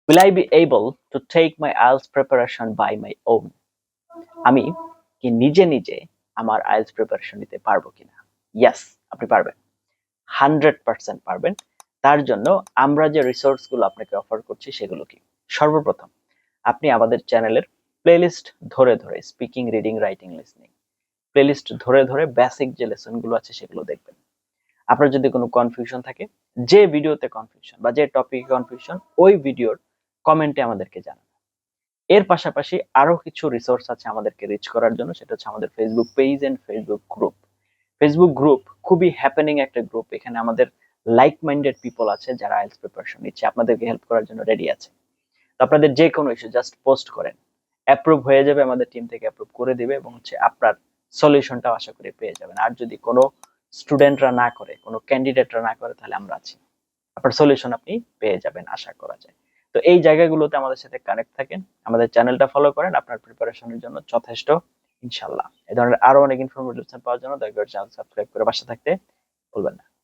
Will I be able to take my IELTS preparation by my own? আমি কি নিজে নিজে আমার আইএলটিএস প্রিপারেশন নিতে পারবো কিনা? ইয়েস, আপনি পারবেন, 100% পারবেন। তার জন্য আমরা যে রিসোর্স গুলো আপনাকে অফার করছি সেগুলো কি? সর্বপ্রথম আপনি আমাদের চ্যানেলের প্লেলিস্ট ধরে ধরে speaking, reading, writing, listening playlist ধরে ধরে বেসিক যে লেসন গুলো আছে সেগুলো দেখবেন। আপনার যদি কোনো কনফিউশন থাকে, যে ভিডিওতে কনফিউশন বা যে টপিকে কনফিউশন, ওই ভিডিওর কমেন্টে আমাদেরকে জানান। এর পাশাপাশি আরো কিছু রিসোর্স আছে আমাদেরকে রিচ করার জন্য, সেটা হচ্ছে আমাদের Facebook page and Facebook group. Facebook group খুবই হ্যাপেনিং একটা গ্রুপ। এখানে আমাদের লাইক মাইন্ডেড পিপল আছে যারা আইএলটিএস প্রিপারেশন নিচ্ছে, আপনাদেরকে হেল্প করার জন্য রেডি আছে। তো আপনাদের যে কোনো ইস্যু জাস্ট পোস্ট করেন, অ্যাপ্রুভ হয়ে যাবে, আমাদের টিম থেকে অ্যাপ্রুভ করে দিবে এবং হচ্ছে আপনার সলিউশনটাও আশা করি পেয়ে যাবেন। আর যদি কোনো স্টুডেন্টরা না করে, কোনো ক্যান্ডিডেটরা না করে, তাহলে আমরা আছি, আপনার সলিউশন আপনি পেয়ে যাবেন আশা করা যায়। তো এই জায়গাগুলোতে আমাদের সাথে কানেক্ট থাকেন, আমাদের চ্যানেলটা ফলো করেন আপনার প্রিপারেশনের জন্য যথেষ্ট ইনশাআল্লাহ। এই ধরনের আরো অনেক ইনফরমেটিভ পাওয়ার জন্য দয়া করে চ্যানেল সাবস্ক্রাইব করে পাশে থাকতে ভুলবেন না।